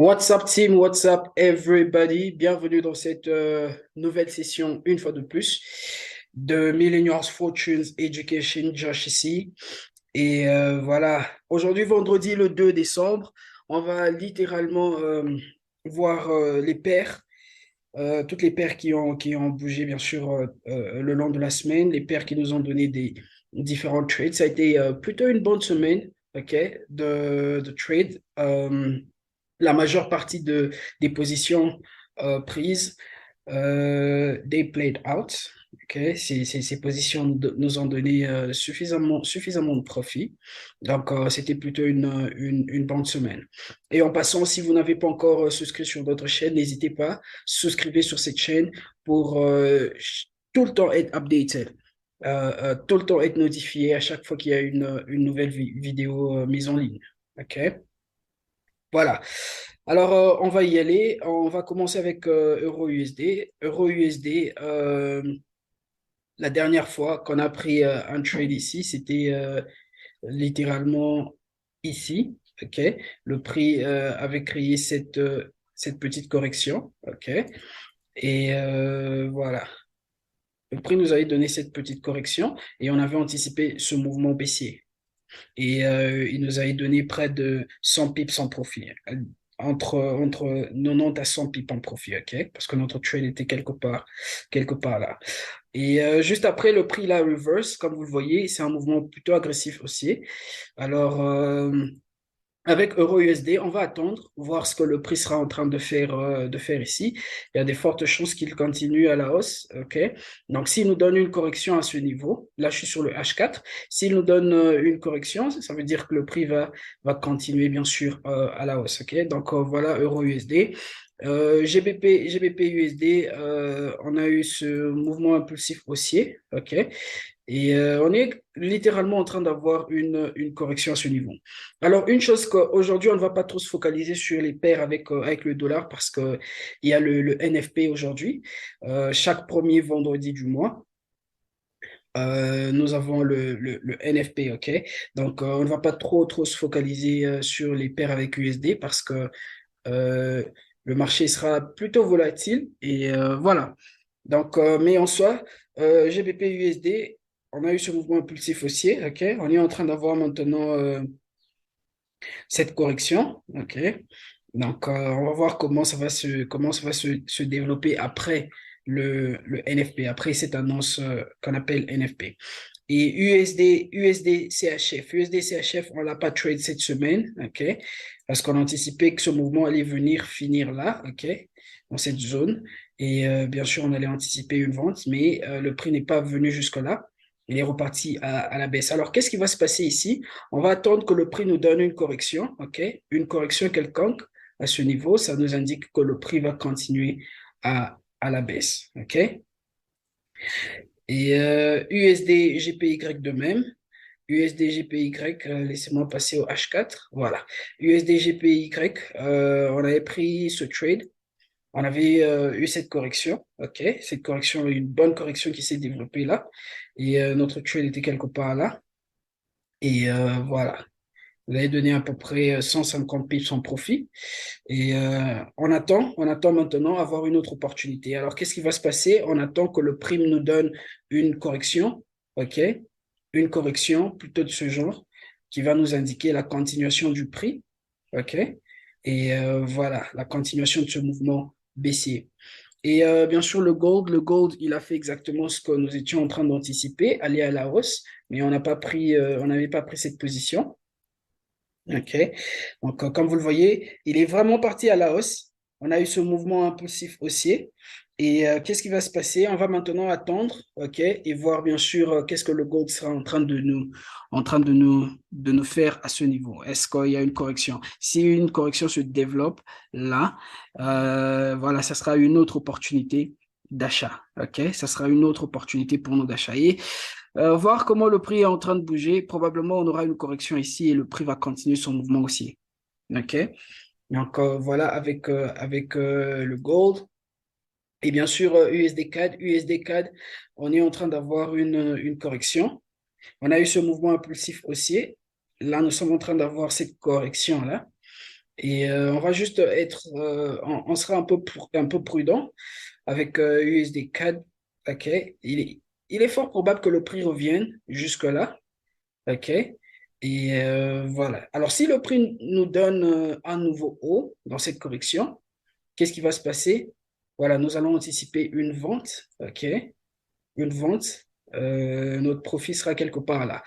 What's up team, what's up everybody, bienvenue dans cette nouvelle session une fois de plus de Millionaires Fortunes Education, Josh ici. Et voilà, aujourd'hui vendredi le 2 décembre, on va littéralement voir les paires, toutes les paires qui ont bougé bien sûr le long de la semaine, les paires qui nous ont donné des différents trades. Ça a été plutôt une bonne semaine, ok, de trade. La majeure partie des positions prises, they played out. Okay? Ces positions nous ont donné suffisamment de profit. Donc, c'était plutôt une bonne semaine. Et en passant, si vous n'avez pas encore souscrit sur notre chaîne, n'hésitez pas, souscrivez sur cette chaîne pour tout le temps être updated. Tout le temps être notifié à chaque fois qu'il y a une nouvelle vidéo mise en ligne. OK? Voilà. Alors, on va y aller. On va commencer avec Euro-USD. Euro-USD, la dernière fois qu'on a pris un trade ici, c'était littéralement ici. OK? Le prix avait créé cette petite correction. OK? Et voilà. Le prix nous avait donné cette petite correction et on avait anticipé ce mouvement baissier. Et il nous avait donné près de 100 pips en profit, entre 90 à 100 pips en profit, ok? Parce que notre trade était quelque part là. Et juste après, le prix la reverse, comme vous le voyez, c'est un mouvement plutôt agressif haussier. Alors, avec Euro-USD, on va attendre, voir ce que le prix sera en train de faire ici. Il y a des fortes chances qu'il continue à la hausse. OK? Donc, s'il nous donne une correction à ce niveau, là, je suis sur le H4. S'il nous donne une correction, ça veut dire que le prix va continuer, bien sûr, à la hausse. OK? Donc, voilà, Euro-USD. GBP USD, on a eu ce mouvement impulsif haussier. OK? Et on est littéralement en train d'avoir une correction à ce niveau. Alors, une chose qu'aujourd'hui, on ne va pas trop se focaliser sur les paires avec le dollar parce qu'il y a le NFP aujourd'hui. Chaque premier vendredi du mois, nous avons le NFP, OK? Donc, on ne va pas trop se focaliser sur les paires avec USD parce que euh, le marché sera plutôt volatile et voilà. Donc, mais en soi, GBP USD, on a eu ce mouvement impulsif haussier, ok? On est en train d'avoir maintenant cette correction, ok? Donc, on va voir comment ça va se développer après le NFP, après cette annonce qu'on appelle NFP. Et USD CHF. USD CHF, on l'a pas trade cette semaine, ok? Parce qu'on anticipait que ce mouvement allait venir finir là, ok? Dans cette zone. Et bien sûr, on allait anticiper une vente, mais le prix n'est pas venu jusque-là. Il est reparti à la baisse. Alors, qu'est-ce qui va se passer ici? On va attendre que le prix nous donne une correction, ok? Une correction quelconque à ce niveau. Ça nous indique que le prix va continuer à la baisse, ok? Et USD GPY de même. USD GPY, laissez-moi passer au H4. Voilà. USD GPY, on avait pris ce trade. On avait eu cette correction. OK. Cette correction, une bonne correction qui s'est développée là. Et notre trade était quelque part là. Et voilà. Vous avez donné à peu près 150 pips en profit. Et on attend maintenant avoir une autre opportunité. Alors, qu'est-ce qui va se passer? On attend que le prix nous donne une correction, OK? Une correction plutôt de ce genre qui va nous indiquer la continuation du prix, OK? Et voilà, la continuation de ce mouvement baissier. Et bien sûr, le gold, il a fait exactement ce que nous étions en train d'anticiper, aller à la hausse, mais on n'avait pas pris cette position. OK. Donc, comme vous le voyez, il est vraiment parti à la hausse. On a eu ce mouvement impulsif haussier. Et qu'est-ce qui va se passer? On va maintenant attendre, OK, et voir bien sûr qu'est-ce que le gold sera en train de nous faire à ce niveau. Est-ce qu'il y a une correction? Si une correction se développe là, voilà, ça sera une autre opportunité d'achat. OK? Ça sera une autre opportunité pour nous d'achat. Et voir comment le prix est en train de bouger. Probablement, on aura une correction ici et le prix va continuer son mouvement haussier. OK? Donc, voilà avec le gold. Et bien sûr, USD CAD. USD CAD, on est en train d'avoir une correction. On a eu ce mouvement impulsif haussier. Là, nous sommes en train d'avoir cette correction-là. Et on va juste être, on sera un peu prudent avec USD CAD. OK. Il est fort probable que le prix revienne jusque-là. OK. Et voilà. Alors, si le prix nous donne un nouveau haut dans cette correction, qu'est-ce qui va se passer? Voilà, nous allons anticiper une vente. OK. Une vente. Notre profit sera quelque part là.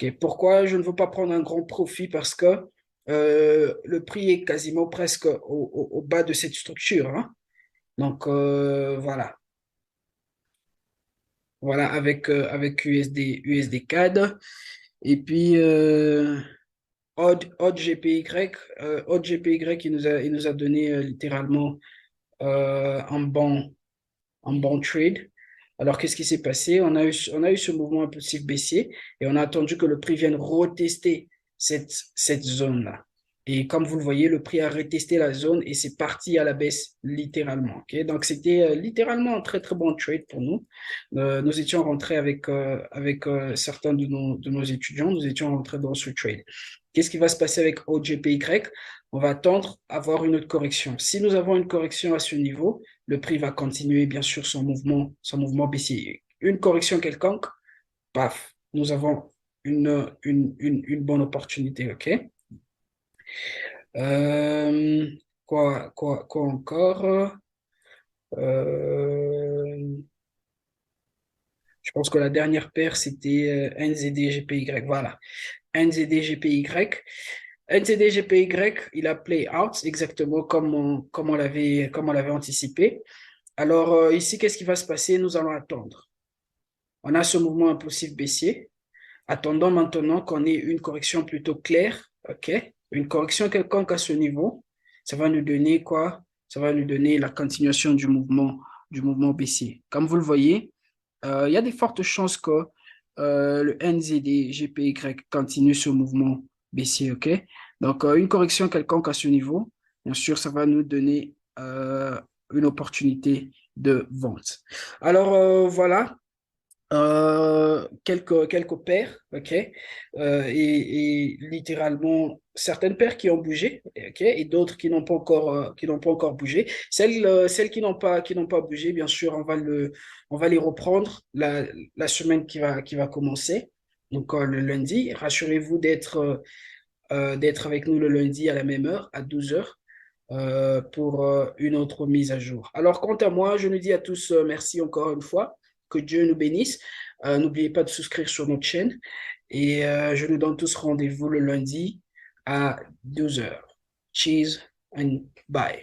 OK. Pourquoi je ne veux pas prendre un grand profit? Parce que le prix est quasiment presque au bas de cette structure, hein. Donc, voilà. Voilà, avec USD CAD. Et puis, Odd GPY, Odd GPY, il nous a donné littéralement un bon trade. Alors, qu'est-ce qui s'est passé? On a eu ce mouvement impulsif baissier et on a attendu que le prix vienne retester cette zone-là. Et comme vous le voyez, le prix a retesté la zone et c'est parti à la baisse littéralement. Ok. Donc, c'était littéralement un très, très bon trade pour nous. Nous étions rentrés avec certains de nos étudiants, nous étions rentrés dans ce trade. Qu'est-ce qui va se passer avec OJPY? On va attendre à avoir une autre correction. Si nous avons une correction à ce niveau, le prix va continuer, bien sûr, son mouvement baissier. Une correction quelconque, paf, nous avons une bonne opportunité, OK? Euh, quoi encore? Euh, je pense que la dernière paire, c'était NZD-GPY. Voilà, NZD-GPY. NZD-GPY, il a play out exactement comme on l'avait anticipé. Alors, ici, qu'est-ce qui va se passer? Nous allons attendre. On a ce mouvement impulsif baissier. Attendons maintenant qu'on ait une correction plutôt claire, OK? Une correction quelconque à ce niveau. Ça va nous donner quoi? Ça va nous donner la continuation du mouvement baissier. Comme vous le voyez, il y a des fortes chances que le NZD GPY continue ce mouvement baissier, OK? Donc, une correction quelconque à ce niveau, bien sûr, ça va nous donner une opportunité de vente. Alors, voilà, quelques paires, ok, et littéralement certaines paires qui ont bougé, ok, et d'autres qui n'ont pas encore bougé. Celles qui n'ont pas bougé, bien sûr, on va les reprendre la semaine qui va commencer. Donc le lundi, rassurez-vous d'être avec nous le lundi à la même heure, à 12 heures. Pour une autre mise à jour. Alors, quant à moi, je nous dis à tous merci encore une fois. Que Dieu nous bénisse. N'oubliez pas de souscrire sur notre chaîne et je nous donne tous rendez-vous le lundi à 12 heures. Cheers and bye.